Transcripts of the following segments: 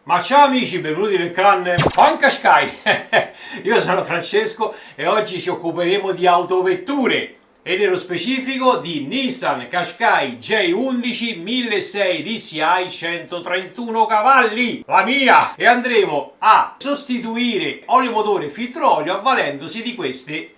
Ma ciao amici, benvenuti nel canale Fan Qashqai. Io sono Francesco e oggi ci occuperemo di autovetture e nello specifico di Nissan Qashqai J11 1600 DCI 131 cavalli, la mia! E andremo a sostituire olio motore e filtro olio avvalendosi di queste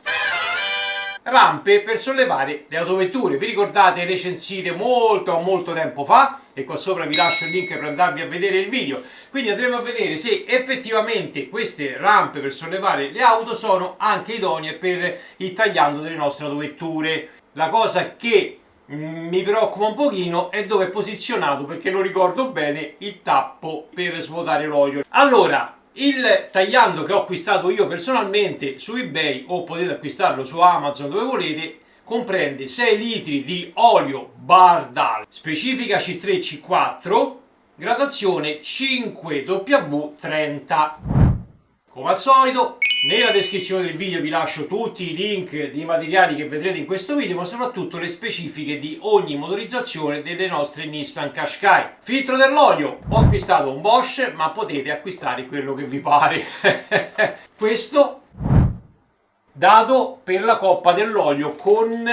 rampe per sollevare le autovetture. Vi ricordate recensite molto tempo fa, e qua sopra vi lascio il link per andarvi a vedere il video. Quindi andremo a vedere se effettivamente queste rampe per sollevare le auto sono anche idonee per il tagliando delle nostre autovetture. La cosa che mi preoccupa un pochino è dove è posizionato, perché non ricordo bene il tappo per svuotare l'olio. Allora, il tagliando che ho acquistato io personalmente su eBay, o potete acquistarlo su Amazon dove volete, comprende 6 litri di olio Bardal, specifica C3C4, gradazione 5W30. Come al solito, nella descrizione del video vi lascio tutti i link di materiali che vedrete in questo video, ma soprattutto le specifiche di ogni motorizzazione delle nostre Nissan Qashqai. Filtro dell'olio, ho acquistato un Bosch, ma potete acquistare quello che vi pare. Questo dato per la coppa dell'olio con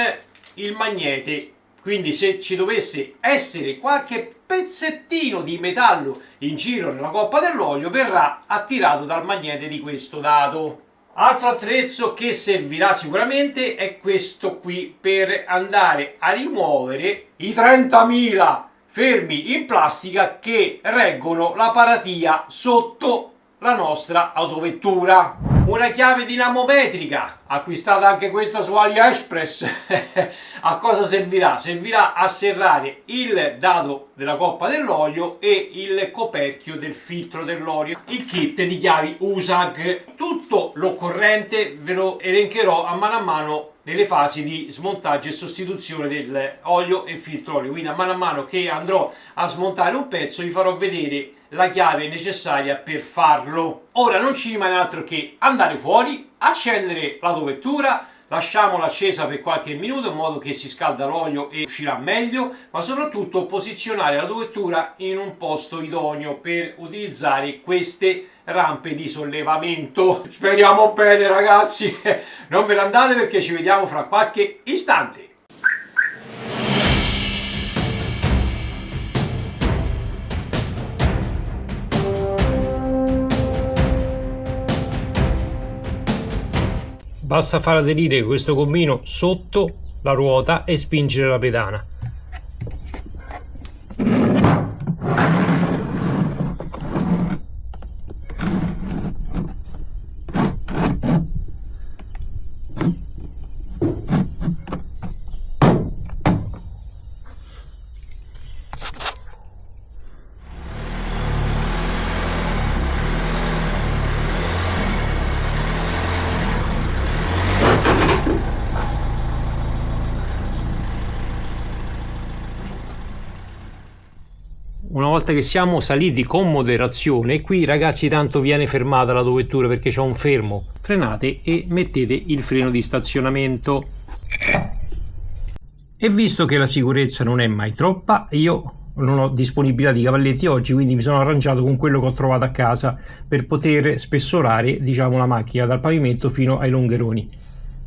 il magnete, quindi se ci dovesse essere qualche pezzettino di metallo in giro nella coppa dell'olio verrà attirato dal magnete di questo dato. Altro attrezzo che servirà sicuramente è questo qui per andare a rimuovere i 30.000 fermi in plastica che reggono la paratia sotto la nostra autovettura. Una chiave dinamometrica, acquistata anche questa su AliExpress. A cosa servirà? Servirà a serrare il dato della coppa dell'olio e il coperchio del filtro dell'olio. Il kit di chiavi USAG. Tutto l'occorrente ve lo elencherò a mano nelle fasi di smontaggio e sostituzione dell'olio e filtro olio. Quindi a mano che andrò a smontare un pezzo vi farò vedere la chiave necessaria per farlo. Ora non ci rimane altro che andare fuori, accendere l'autovettura, lasciamola accesa per qualche minuto in modo che si scalda l'olio e uscirà meglio, ma soprattutto posizionare l'autovettura in un posto idoneo per utilizzare queste rampe di sollevamento. Speriamo bene ragazzi, non ve ne andate perché ci vediamo fra qualche istante. Basta far aderire questo gommino sotto la ruota e spingere la pedana. Una volta che siamo saliti con moderazione, qui ragazzi tanto viene fermata l'autovettura perché c'è un fermo, frenate e mettete il freno di stazionamento. E visto che la sicurezza non è mai troppa, io non ho disponibilità di cavalletti oggi, quindi mi sono arrangiato con quello che ho trovato a casa per poter spessorare, diciamo, la macchina dal pavimento fino ai longheroni,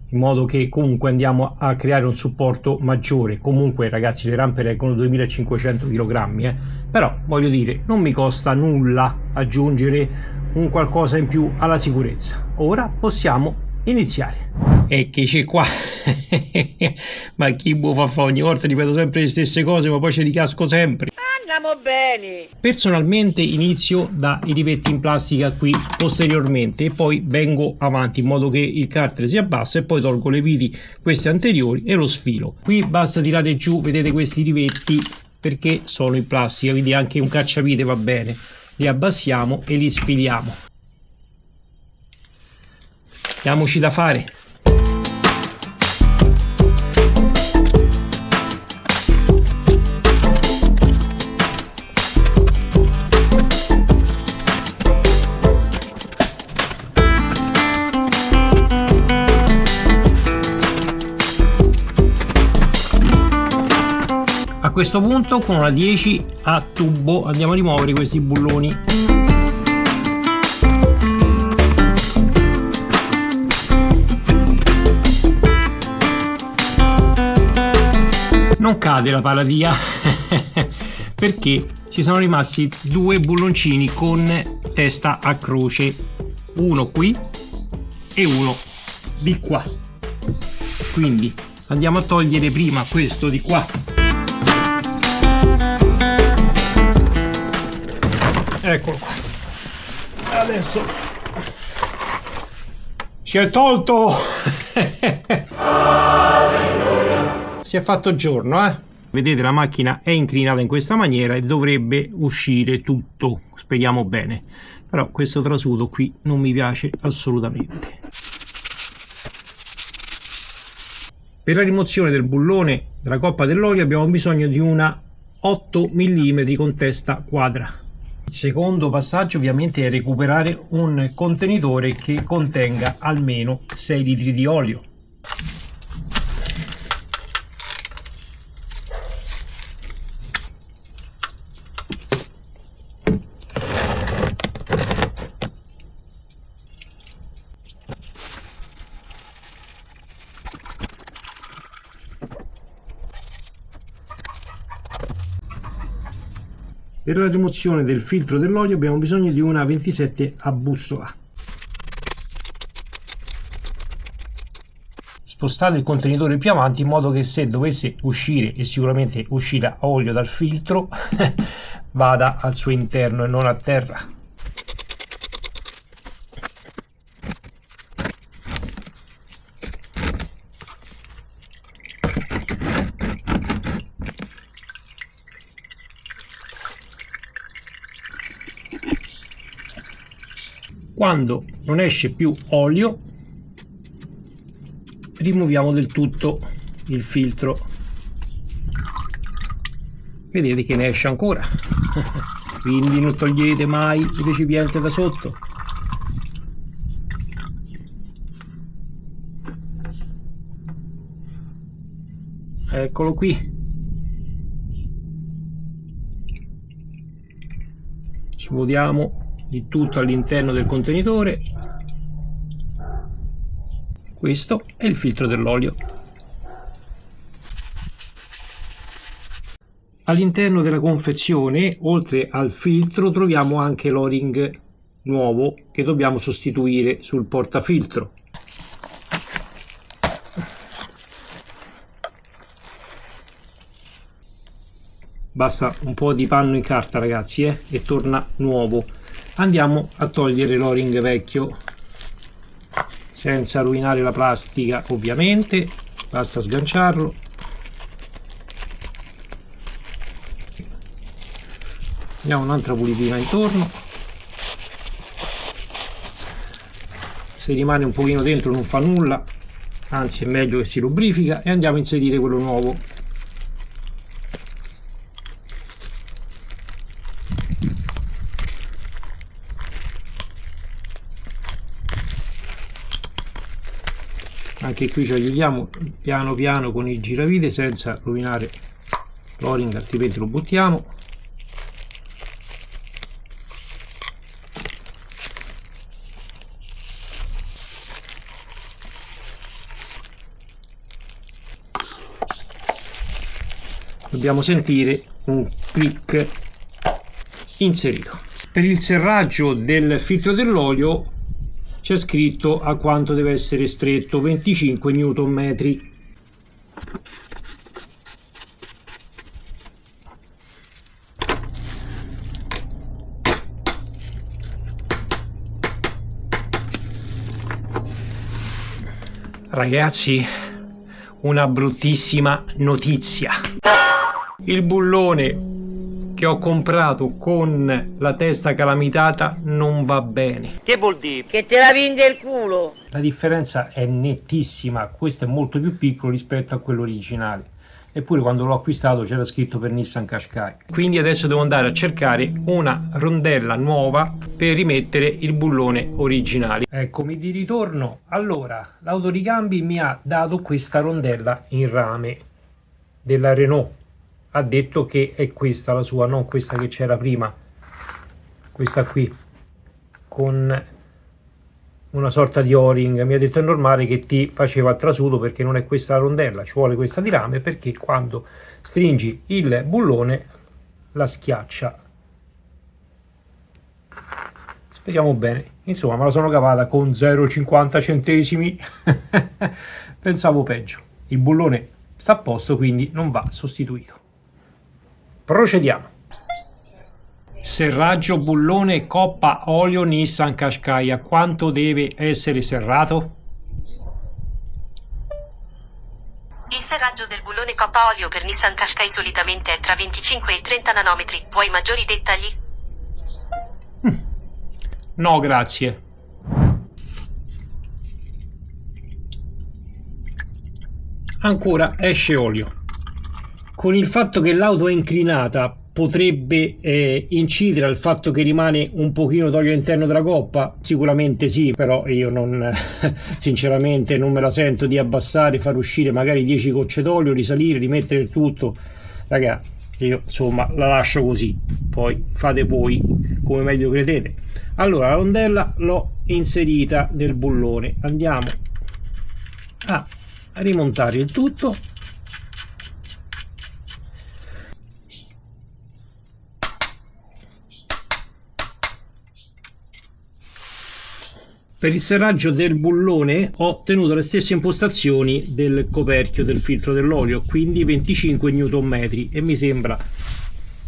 in modo che comunque andiamo a creare un supporto maggiore. Comunque ragazzi le rampe reggono 2500 kg, però voglio dire, non mi costa nulla aggiungere un qualcosa in più alla sicurezza. Ora possiamo iniziare. Eccoci qua. Ma chi può fa ogni volta ripeto sempre le stesse cose, ma poi ci ricasco sempre. Andiamo bene. Personalmente inizio dai rivetti in plastica qui posteriormente e poi vengo avanti in modo che il cartere si abbassa e poi tolgo le viti queste anteriori e lo sfilo. Qui basta tirare giù, vedete questi rivetti, perché sono in plastica, quindi anche un cacciavite va bene. Li abbassiamo e li sfiliamo. Diamoci da fare. A questo punto con una 10 a tubo andiamo a rimuovere questi bulloni. non cade la pala via perché ci sono rimasti due bulloncini con testa a croce, uno qui e uno di qua. Quindi andiamo a togliere prima questo di qua. Eccolo qua. Adesso si è tolto. Si è fatto giorno, Vedete, la macchina è inclinata in questa maniera e dovrebbe uscire tutto, speriamo bene. Però questo trasudo qui non mi piace assolutamente. Per la rimozione del bullone della coppa dell'olio abbiamo bisogno di una 8 mm con testa quadra. Il secondo passaggio ovviamente è recuperare un contenitore che contenga almeno 6 litri di olio. Per la rimozione del filtro dell'olio abbiamo bisogno di una 27 a bussola. Spostate il contenitore più avanti in modo che se dovesse uscire, e sicuramente uscirà olio dal filtro, vada al suo interno e non a terra. Quando non esce più olio, rimuoviamo del tutto il filtro. Vedete che ne esce ancora. Quindi non togliete mai il recipiente da sotto. Eccolo qui. Svuotiamo di tutto all'interno del contenitore. Questo è il filtro dell'olio. All'interno della confezione, oltre al filtro, troviamo anche l'o-ring nuovo che dobbiamo sostituire sul portafiltro. Basta un po' di panno in carta, ragazzi, e torna nuovo. Andiamo a togliere l'o-ring vecchio senza rovinare la plastica, ovviamente. Basta sganciarlo. Diamo un'altra pulitina intorno. Se rimane un pochino dentro non fa nulla, anzi è meglio che si lubrifica, e andiamo a inserire quello nuovo. Anche qui ci aiutiamo piano piano con il giravite senza rovinare l'o-ring, altrimenti lo buttiamo. Dobbiamo sentire un click inserito. Per il serraggio del filtro dell'olio c'è scritto a quanto deve essere stretto: 25 Nm. Ragazzi, una bruttissima notizia. Il bullone che ho comprato con la testa calamitata non va bene. Che vuol dire? Che te la vende il culo. La differenza è nettissima, questo è molto più piccolo rispetto a quello originale. Eppure quando l'ho acquistato c'era scritto per Nissan Qashqai. Quindi adesso devo andare a cercare una rondella nuova per rimettere il bullone originale. Eccomi di ritorno. Allora, l'autoricambi mi ha dato questa rondella in rame della Renault. Ha detto che è questa la sua, non questa che c'era prima, questa qui, con una sorta di o-ring. Mi ha detto è normale che ti faceva il trasudo perché non è questa la rondella, ci vuole questa di rame perché quando stringi il bullone la schiaccia. Speriamo bene. Insomma, me la sono cavata con 0,50 centesimi. Pensavo peggio. Il bullone sta a posto, quindi non va sostituito. Procediamo. Serraggio bullone coppa olio Nissan Qashqai. Quanto deve essere serrato? Il serraggio del bullone coppa olio per Nissan Qashqai solitamente è tra 25 e 30 nanometri. Vuoi maggiori dettagli? No, grazie. Ancora esce olio. Con il fatto che l'auto è inclinata potrebbe incidere al fatto che rimane un pochino d'olio all'interno della coppa? Sicuramente sì, però io non sinceramente non me la sento di abbassare, far uscire magari 10 gocce d'olio, risalire, rimettere il tutto. Raga, io insomma la lascio così, poi fate voi come meglio credete. Allora, la rondella l'ho inserita nel bullone, andiamo a rimontare il tutto. Per il serraggio del bullone ho tenuto le stesse impostazioni del coperchio del filtro dell'olio, quindi 25 Nm, e mi sembra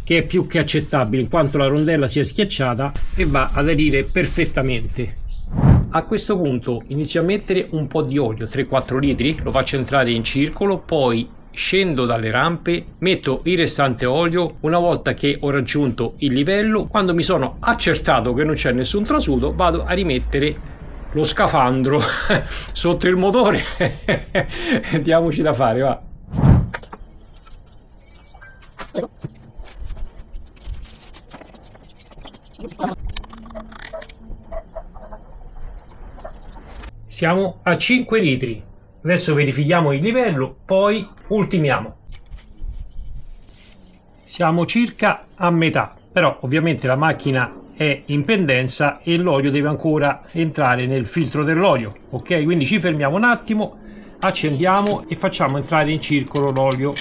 che è più che accettabile in quanto la rondella si è schiacciata e va ad aderire perfettamente. A questo punto inizio a mettere un po' di olio, 3-4 litri, lo faccio entrare in circolo, poi scendo dalle rampe, metto il restante olio. Una volta che ho raggiunto il livello, quando mi sono accertato che non c'è nessun trasudo, vado a rimettere lo scafandro sotto il motore. Diamoci da fare, va. Siamo a 5 litri. Adesso verifichiamo il livello, poi ultimiamo. Siamo circa a metà, però ovviamente la macchina è in pendenza e l'olio deve ancora entrare nel filtro dell'olio, ok? Quindi ci fermiamo un attimo, accendiamo e facciamo entrare in circolo l'olio.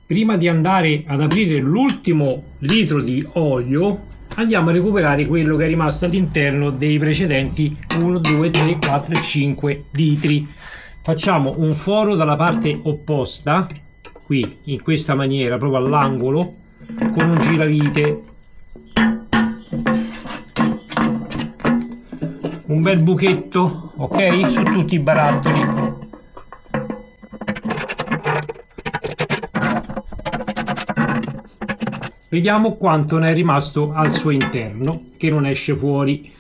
Prima di andare ad aprire l'ultimo litro di olio, andiamo a recuperare quello che è rimasto all'interno dei precedenti 1, 2, 3, 4 e 5 litri. Facciamo un foro dalla parte opposta, qui in questa maniera, proprio all'angolo, con un giravite. Un bel buchetto, ok? Su tutti i barattoli. Vediamo quanto ne è rimasto al suo interno, che non esce fuori.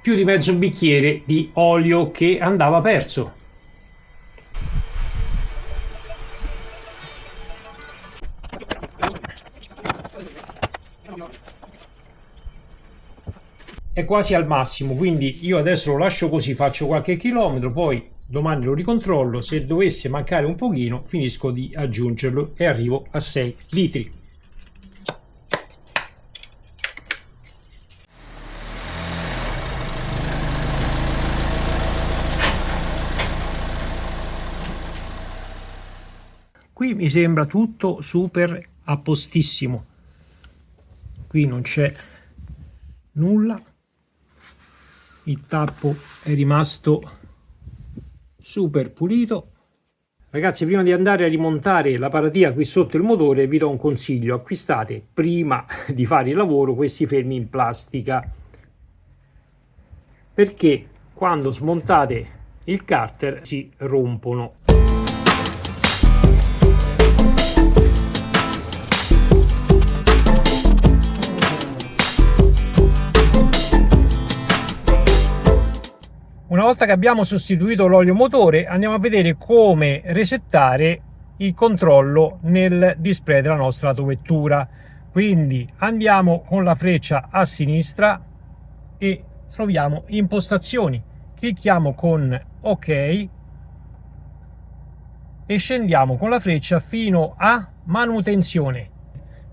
Più di mezzo bicchiere di olio che andava perso. È quasi al massimo, quindi io adesso lo lascio così, faccio qualche chilometro, poi domani lo ricontrollo. Se dovesse mancare un pochino finisco di aggiungerlo e arrivo a 6 litri. Qui mi sembra tutto super a postissimo, qui non c'è nulla. Il tappo è rimasto super pulito. Ragazzi, prima di andare a rimontare la paratia qui sotto il motore vi do un consiglio: acquistate prima di fare il lavoro questi fermi in plastica, perché quando smontate il carter si rompono. Una volta che abbiamo sostituito l'olio motore, andiamo a vedere come resettare il controllo nel display della nostra autovettura. Quindi andiamo con la freccia a sinistra e troviamo impostazioni, clicchiamo con ok e scendiamo con la freccia fino a manutenzione,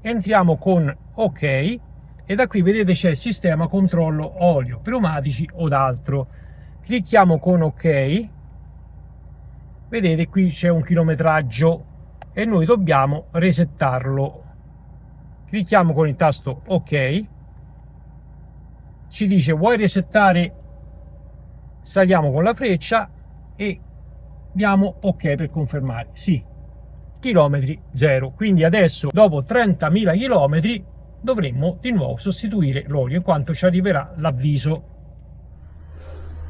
entriamo con ok e da qui vedete c'è sistema controllo olio, pneumatici o d'altro. Clicchiamo con ok, vedete qui c'è un chilometraggio e noi dobbiamo resettarlo. Clicchiamo con il tasto ok, ci dice vuoi resettare, saliamo con la freccia e diamo ok per confermare, sì, chilometri 0. Quindi adesso dopo 30.000 chilometri dovremmo di nuovo sostituire l'olio in quanto ci arriverà l'avviso.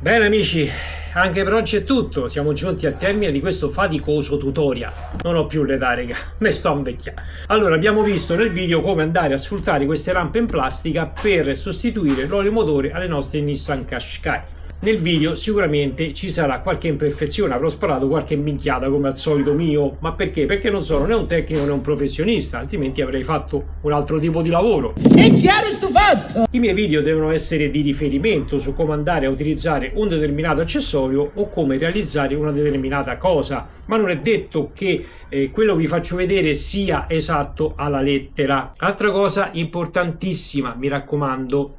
Bene amici, anche per oggi è tutto, siamo giunti al termine di questo faticoso tutorial. Non ho più l'età, raga, me sto invecchiando. Allora, abbiamo visto nel video come andare a sfruttare queste rampe in plastica per sostituire l'olio motore alle nostre Nissan Qashqai. Nel video sicuramente ci sarà qualche imperfezione, avrò sparato qualche minchiata come al solito mio, ma perché? Perché non sono né un tecnico né un professionista, altrimenti avrei fatto un altro tipo di lavoro. È chiaro sto fatto! I miei video devono essere di riferimento su come andare a utilizzare un determinato accessorio o come realizzare una determinata cosa, ma non è detto che quello che vi faccio vedere sia esatto alla lettera. Altra cosa importantissima, mi raccomando,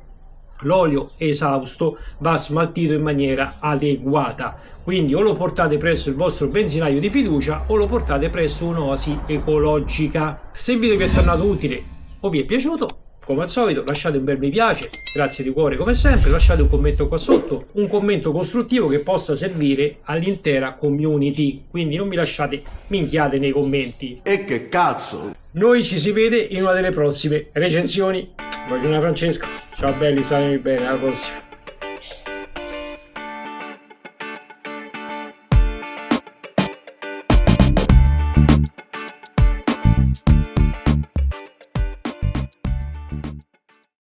l'olio esausto va smaltito in maniera adeguata, quindi o lo portate presso il vostro benzinaio di fiducia o lo portate presso un'oasi ecologica. Se il video vi è tornato utile o vi è piaciuto, come al solito lasciate un bel mi piace, grazie di cuore come sempre, lasciate un commento qua sotto, un commento costruttivo che possa servire all'intera community, quindi non mi lasciate minchiate nei commenti. E che cazzo! Noi ci si vede in una delle prossime recensioni. Buongiorno Francesco, ciao belli, statemi bene, alla prossima.